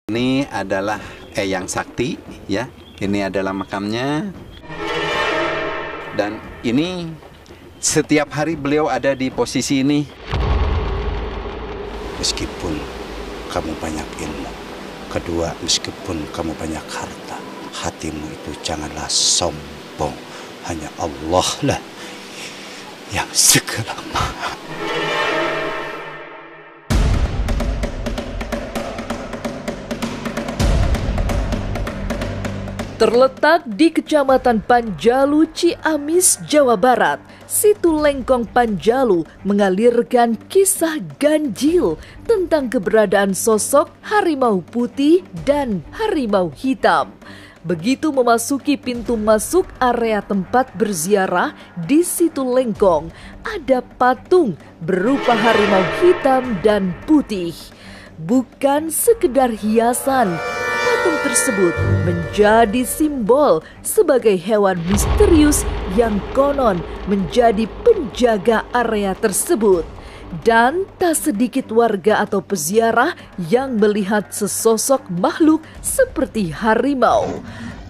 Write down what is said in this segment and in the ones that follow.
Ini adalah Eyang Sakti, ya. Ini adalah makamnya. Dan ini setiap hari beliau ada di posisi ini. Meskipun kamu banyak ilmu, kedua meskipun kamu banyak harta, hatimu itu janganlah sombong. Hanya Allah lah yang segala maha. Terletak di Kecamatan Panjalu, Ciamis, Jawa Barat, Situ Lengkong Panjalu mengalirkan kisah ganjil tentang keberadaan sosok harimau putih dan harimau hitam. Begitu memasuki pintu masuk area tempat berziarah di Situ Lengkong, ada patung berupa harimau hitam dan putih. Bukan sekedar hiasan, patung tersebut menjadi simbol sebagai hewan misterius yang konon menjadi penjaga area tersebut. Dan tak sedikit warga atau peziarah yang melihat sesosok makhluk seperti harimau.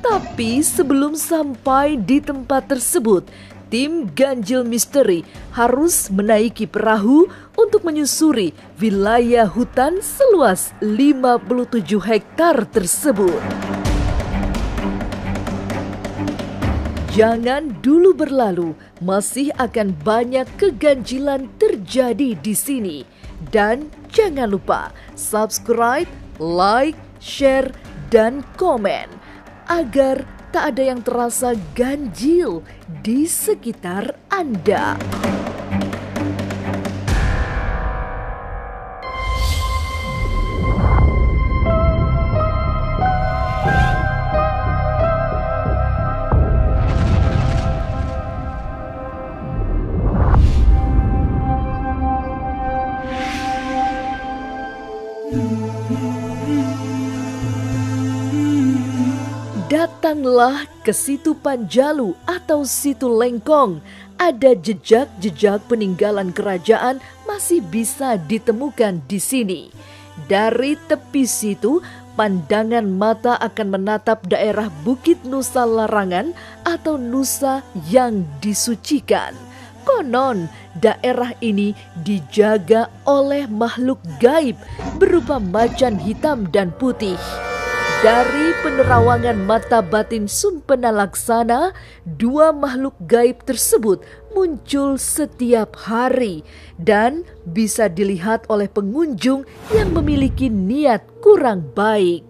Tapi sebelum sampai di tempat tersebut, tim Ganjil Misteri harus menaiki perahu untuk menyusuri wilayah hutan seluas 57 hektar tersebut. Jangan dulu berlalu, masih akan banyak keganjilan terjadi di sini. Dan jangan lupa subscribe, like, share, dan komen agar tak ada yang terasa ganjil di sekitar Anda. Datanglah ke Situ Panjalu atau Situ Lengkong. Ada jejak-jejak peninggalan kerajaan masih bisa ditemukan di sini. Dari tepi situ, pandangan mata akan menatap daerah Bukit Nusa Larangan atau Nusa yang disucikan. Konon, daerah ini dijaga oleh makhluk gaib berupa macan hitam dan putih. Dari penerawangan mata batin Sumpena Laksana, dua makhluk gaib tersebut muncul setiap hari dan bisa dilihat oleh pengunjung yang memiliki niat kurang baik.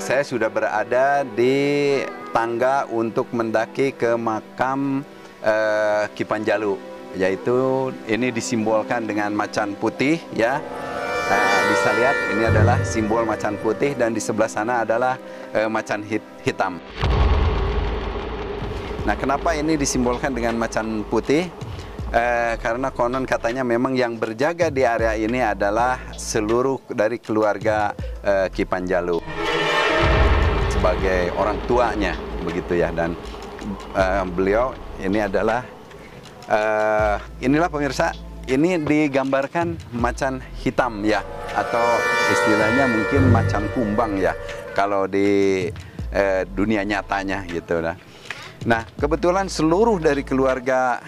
Saya sudah berada di tangga untuk mendaki ke makam Ki Panjalu. Yaitu ini disimbolkan dengan macan putih, ya. Bisa lihat ini adalah simbol macan putih dan di sebelah sana adalah macan hitam. Nah, kenapa ini disimbolkan dengan macan putih? Karena konon katanya memang yang berjaga di area ini adalah seluruh dari keluarga Ki Panjalu sebagai orang tuanya, begitu ya. Dan beliau ini adalah inilah pemirsa, ini digambarkan macan hitam, ya, atau istilahnya mungkin macan kumbang, ya, kalau di dunia nyatanya gitu. Nah, kebetulan seluruh dari keluarga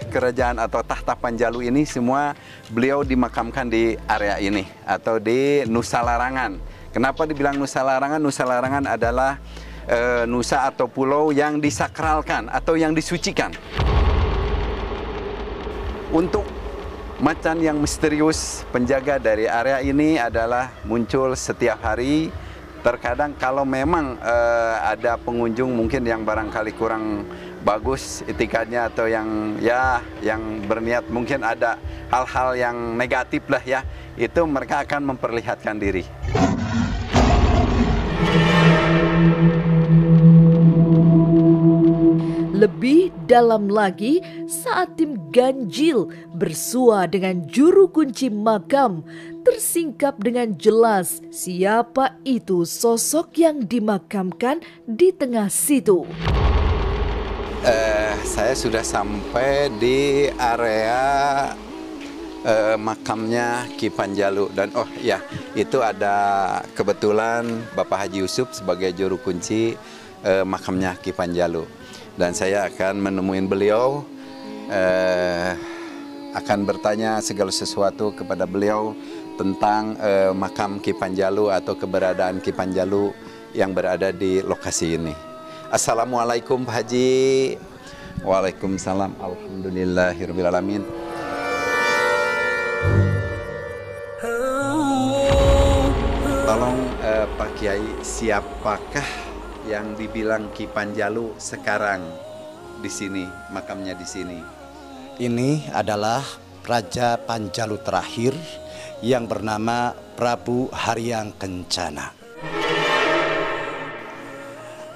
kerajaan atau tahta Panjalu ini semua beliau dimakamkan di area ini atau di Nusa Larangan. Kenapa dibilang Nusa Larangan? Nusa Larangan adalah nusa atau pulau yang disakralkan atau yang disucikan. Untuk macan yang misterius penjaga dari area ini adalah muncul setiap hari. Terkadang kalau memang ada pengunjung mungkin yang barangkali kurang bagus etikanya atau yang berniat mungkin ada hal-hal yang negatif lah, ya, itu mereka akan memperlihatkan diri. Lebih dalam lagi saat tim Ganjil bersua dengan juru kunci makam, tersingkap dengan jelas siapa itu sosok yang dimakamkan di tengah situ. Saya sudah sampai di area makamnya Ki Panjalu, dan oh ya, itu ada kebetulan Bapak Haji Yusuf sebagai juru kunci makamnya Ki Panjalu, dan saya akan menemui beliau, akan bertanya segala sesuatu kepada beliau tentang makam Ki Panjalu atau keberadaan Ki Panjalu yang berada di lokasi ini. Assalamualaikum Pak Haji. Waalaikumsalam. Alhamdulillahirrahmanirrahim. Tolong Pak Kiai, siapakah yang dibilang Ki Panjalu sekarang di sini, makamnya di sini? Ini adalah Raja Panjalu terakhir yang bernama Prabu Haryang Kencana.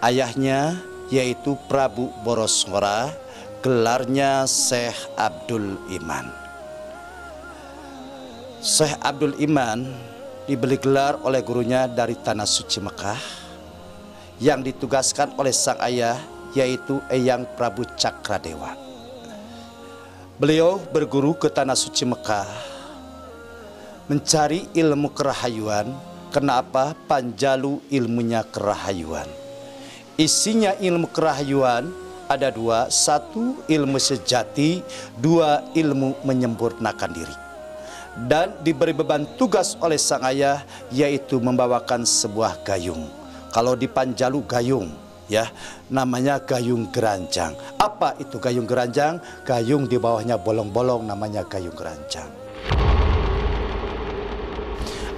Ayahnya yaitu Prabu Borosngora, gelarnya Syekh Abdul Iman. Syekh Abdul Iman diberi gelar oleh gurunya dari Tanah Suci Mekah, yang ditugaskan oleh sang ayah yaitu Eyang Prabu Cakradewa. Beliau berguru ke Tanah Suci Mekah mencari ilmu kerahayuan. Kenapa? Panjalu ilmunya kerahayuan. Isinya ilmu kerahayuan ada dua, satu ilmu sejati, dua ilmu menyempurnakan diri. Dan diberi beban tugas oleh sang ayah yaitu membawakan sebuah gayung. Kalau di Panjalu gayung, ya, namanya gayung geranjang. Apa itu gayung geranjang? Gayung di bawahnya bolong-bolong, namanya gayung geranjang.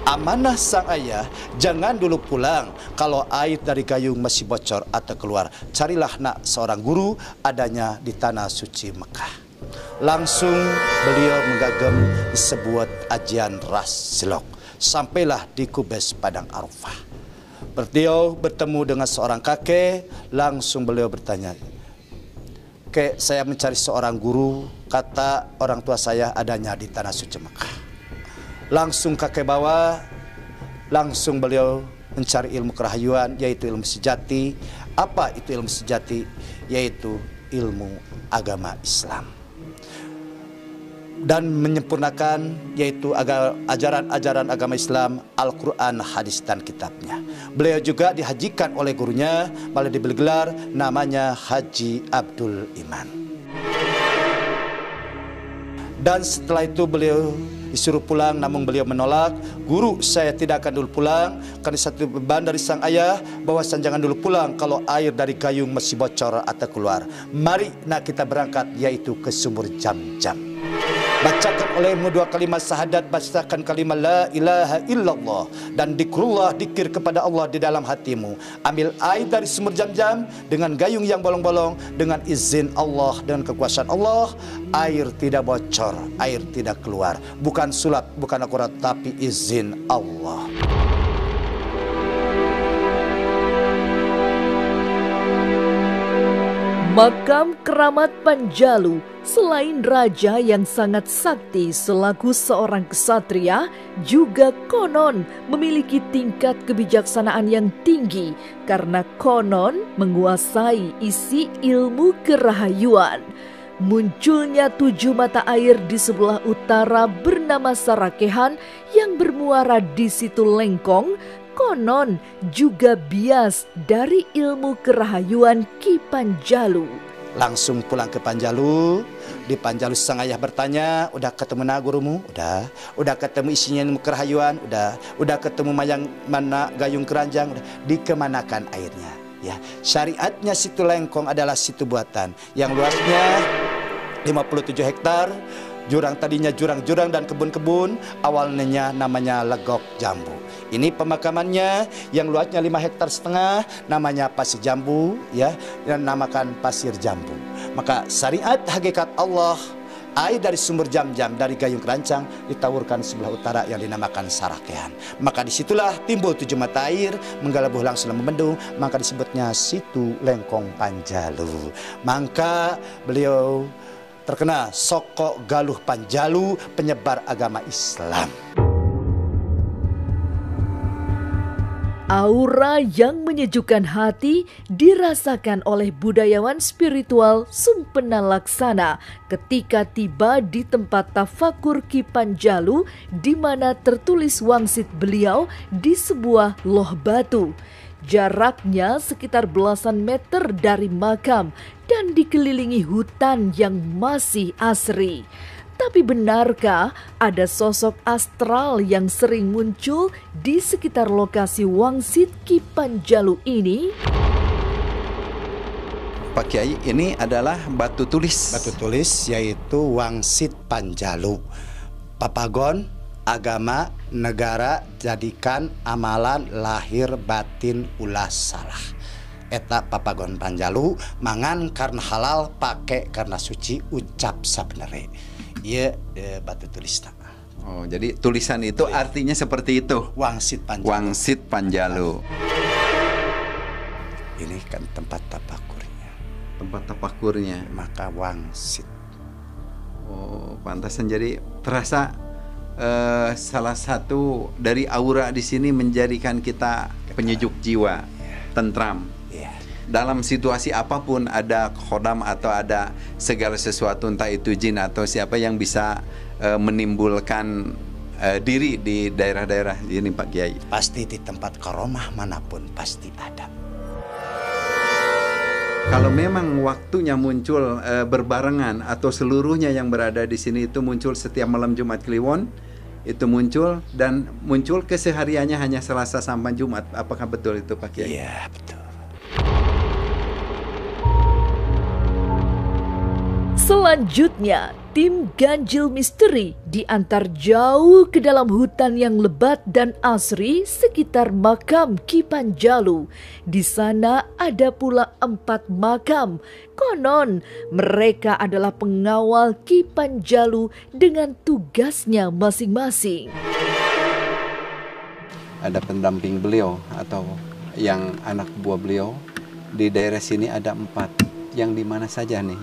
Amanah sang ayah, jangan dulu pulang kalau air dari gayung masih bocor atau keluar. Carilah nak seorang guru, adanya di Tanah Suci Mekah. Langsung beliau menggagem sebuah ajian ras silok. Sampailah di Kubes Padang Arafah. Beliau bertemu dengan seorang kakek. Langsung beliau bertanya, "Kek, saya mencari seorang guru. Kata orang tua saya adanya di Tanah Suci Mekah." Langsung kakek bawa, langsung beliau mencari ilmu kerahayuan yaitu ilmu sejati. Apa itu ilmu sejati? Yaitu ilmu agama Islam. Dan menyempurnakan yaitu ajaran-ajaran agama Islam, Al-Quran, hadis dan kitabnya. Beliau juga dihajikan oleh gurunya, malah diberi gelar namanya Haji Abdul Iman. Dan setelah itu beliau disuruh pulang, namun beliau menolak. "Guru, saya tidak akan dulu pulang karena satu beban dari sang ayah bahwasan jangan dulu pulang kalau air dari gayung masih bocor atau keluar. Mari nak kita berangkat yaitu ke sumur Jam-Jam. Bacakan olehmu dua kalimat syahadat, bacakan kalimat la ilaha illallah dan dikrullah, dikir kepada Allah di dalam hatimu. Ambil air dari sumur Jam-Jam dengan gayung yang bolong-bolong, dengan izin Allah, dengan kekuasaan Allah. Air tidak bocor, air tidak keluar. Bukan sulap, bukan akurat, tapi izin Allah." Makam Keramat Panjalu, selain raja yang sangat sakti selaku seorang ksatria, juga konon memiliki tingkat kebijaksanaan yang tinggi karena konon menguasai isi ilmu kerahayuan. Munculnya 7 mata air di sebelah utara bernama Sarakehan yang bermuara di Situ Lengkong, konon juga bias dari ilmu kerahayuan Ki Panjalu. Langsung pulang ke Panjalu. Di Panjalu sang ayah bertanya, "Udah ketemu nak gurumu?" "Udah." "Udah ketemu isinya ilmu kerahayuan?" "Udah." "Udah ketemu mana gayung keranjang?" "Udah." "Dikemanakan airnya?" Ya, syariatnya Situ Lengkong adalah situ buatan yang luasnya 57 hektar. Jurang tadinya jurang-jurang dan kebun-kebun, awalnya namanya Legok Jambu. Ini pemakamannya yang luasnya 5,5 hektar, namanya Pasir Jambu, ya, dan namakan Pasir Jambu. Maka syariat hakikat Allah, air dari sumber Jam-Jam dari gayung kerancang ditaburkan sebelah utara yang dinamakan Sarakehan. Maka disitulah timbul 7 mata air menggalabuh langsung membendung, maka disebutnya Situ Lengkong Panjalu. Maka beliau terkena Soko Galuh Panjalu, penyebar agama Islam. Aura yang menyejukkan hati dirasakan oleh budayawan spiritual Sumpena Laksana ketika tiba di tempat tafakur Ki Panjalu di mana tertulis wangsit beliau di sebuah loh batu. Jaraknya sekitar belasan meter dari makam dan dikelilingi hutan yang masih asri. Tapi benarkah ada sosok astral yang sering muncul di sekitar lokasi wangsit Ki Panjalu ini? Pak Kiai, ini adalah batu tulis. Batu tulis yaitu wangsit Panjalu. Papagon, agama, negara, jadikan amalan lahir batin ulah salah. Eta papagon Panjalu, mangan karena halal, pake karena suci, ucap sabenere. Iya, batu tulis. Oh, jadi tulisan itu artinya seperti itu. Wangsit Panjalu. Wangsit Panjalu. Ini kan tempat tapakurnya. Tempat tapakurnya. Maka wangsit. Oh, pantasan jadi terasa salah satu dari aura di sini menjadikan kita penyejuk jiwa, tentram. Dalam situasi apapun ada khodam atau ada segala sesuatu, entah itu jin atau siapa yang bisa menimbulkan diri di daerah-daerah ini, Pak Kiai. Pasti di tempat karomah manapun pasti ada. Kalau memang waktunya muncul berbarengan atau seluruhnya yang berada di sini itu muncul setiap malam Jumat Kliwon, itu muncul dan muncul kesehariannya hanya Selasa sampai Jumat. Apakah betul itu, Pak Kiai? Iya, betul. Selanjutnya, tim Ganjil Misteri diantar jauh ke dalam hutan yang lebat dan asri sekitar makam Ki Panjalu. Di sana ada pula 4 makam. Konon mereka adalah pengawal Ki Panjalu dengan tugasnya masing-masing. Ada pendamping beliau atau yang anak buah beliau di daerah sini ada 4. Yang di mana saja nih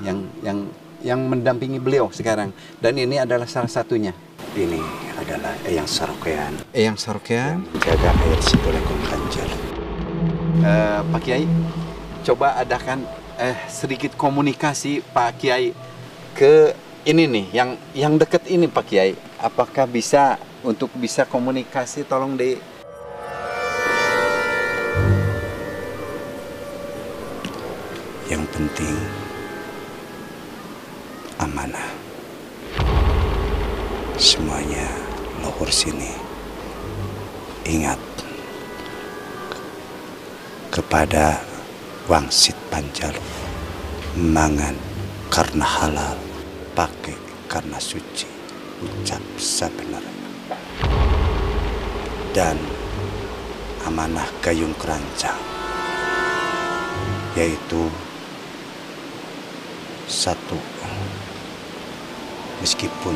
yang mendampingi beliau sekarang, dan ini adalah salah satunya. Ini adalah Eyang Sarokean. Eyang Sarokean Jaga air situ Lengkong Kanjel. Pak Kiai, coba adakan sedikit komunikasi Pak Kiai ke ini nih, yang dekat ini Pak Kiai. Apakah bisa untuk bisa komunikasi, tolong di Yang penting amanah. Semuanya luhur sini. Ingat kepada wangsit Panjalu. Mangan karena halal, pakai karena suci, ucap sabenarnya. Dan amanah gayung kerancang, yaitu 1, meskipun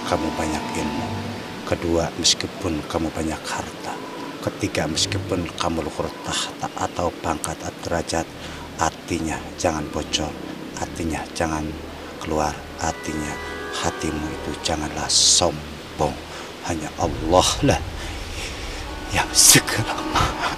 kamu banyak ilmu. 2, meskipun kamu banyak harta. 3, meskipun kamu luhur tahta atau pangkat atau derajat. Artinya jangan bocor, artinya jangan keluar, artinya hatimu itu janganlah sombong. Hanya Allah lah yang segala maha.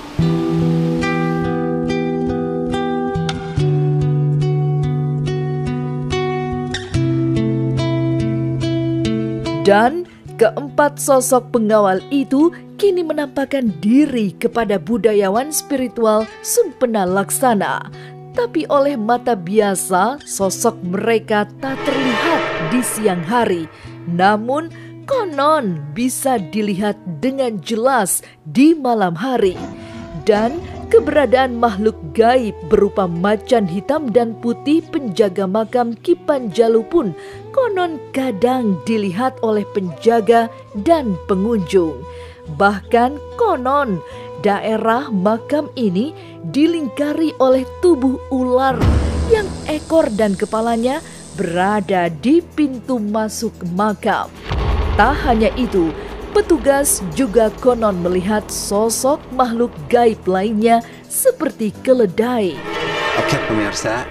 Dan keempat sosok pengawal itu kini menampakkan diri kepada budayawan spiritual Sumpena Laksana. Tapi oleh mata biasa, sosok mereka tak terlihat di siang hari. Namun, konon bisa dilihat dengan jelas di malam hari. Dan keberadaan makhluk gaib berupa macan hitam dan putih penjaga makam Ki Panjalu pun konon kadang dilihat oleh penjaga dan pengunjung. Bahkan konon daerah makam ini dilingkari oleh tubuh ular yang ekor dan kepalanya berada di pintu masuk makam. Tak hanya itu, petugas juga konon melihat sosok makhluk gaib lainnya seperti keledai. Oke pemirsa,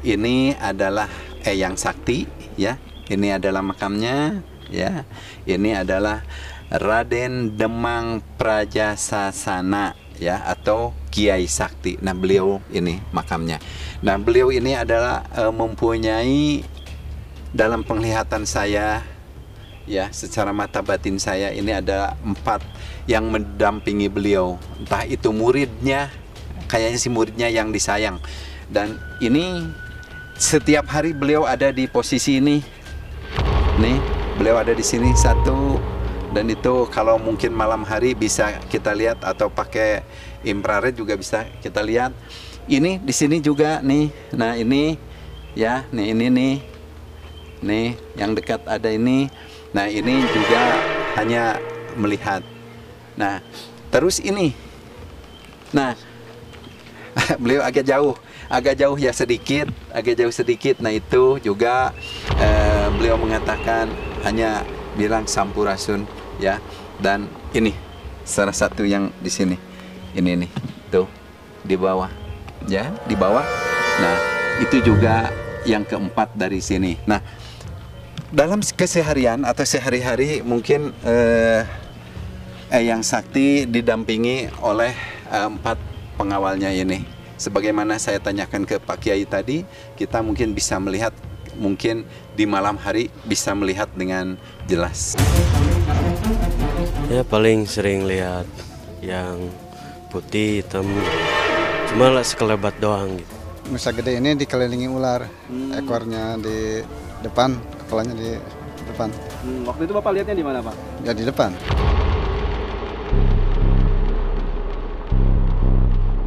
ini adalah Eyang Sakti, ya. Ini adalah makamnya, ya. Ini adalah Raden Demang Prajasasana ya, atau Kiai Sakti. Nah, beliau ini makamnya. Nah, beliau ini adalah mempunyai, dalam penglihatan saya ya, secara mata batin saya, ini ada 4 yang mendampingi beliau. Entah itu muridnya, kayaknya si muridnya yang disayang. Dan ini setiap hari beliau ada di posisi ini. Nih, beliau ada di sini satu. Dan itu kalau mungkin malam hari bisa kita lihat, atau pakai infrared juga bisa kita lihat. Ini di sini juga nih. Nah, ini ya, nih ini nih. Nih, yang dekat ada ini. Nah, ini juga hanya melihat. Nah, terus ini. Nah, beliau agak jauh ya sedikit, agak jauh sedikit. Nah, itu juga beliau mengatakan, hanya bilang sampurasun ya. Dan ini salah satu yang di sini. Ini nih, tuh di bawah. Ya, di bawah. Nah, itu juga yang keempat dari sini. Nah, dalam keseharian atau sehari-hari mungkin Eyang Sakti didampingi oleh 4 pengawalnya ini. Sebagaimana saya tanyakan ke Pak Kiai tadi, kita mungkin bisa melihat, mungkin di malam hari bisa melihat dengan jelas. Ya, paling sering lihat yang putih, hitam, cuma lah sekelebat doang gitu. Musa gede ini dikelilingi ular, ekornya di depan, kepalanya di depan. Waktu itu Bapak lihatnya di mana, Pak? Ya di depan.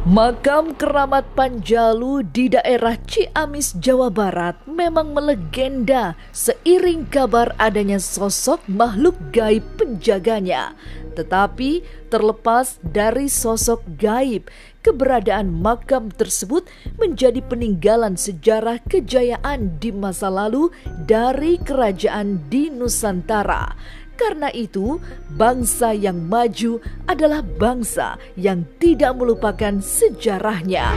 Makam keramat Panjalu di daerah Ciamis, Jawa Barat memang melegenda seiring kabar adanya sosok makhluk gaib penjaganya. Tetapi terlepas dari sosok gaib, keberadaan makam tersebut menjadi peninggalan sejarah kejayaan di masa lalu dari kerajaan di Nusantara. Karena itu, bangsa yang maju adalah bangsa yang tidak melupakan sejarahnya.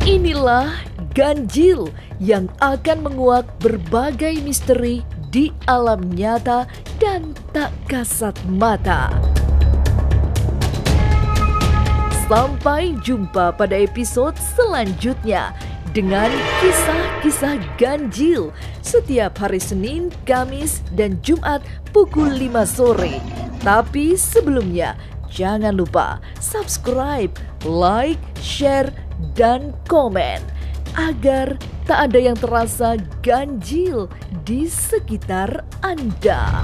Inilah ganjil yang akan menguak berbagai misteri di alam nyata dan tak kasat mata. Sampai jumpa pada episode selanjutnya dengan kisah-kisah ganjil setiap hari Senin, Kamis, dan Jumat pukul 5 sore. Tapi sebelumnya, jangan lupa subscribe, like, share, dan komen agar tak ada yang terasa ganjil di sekitar Anda.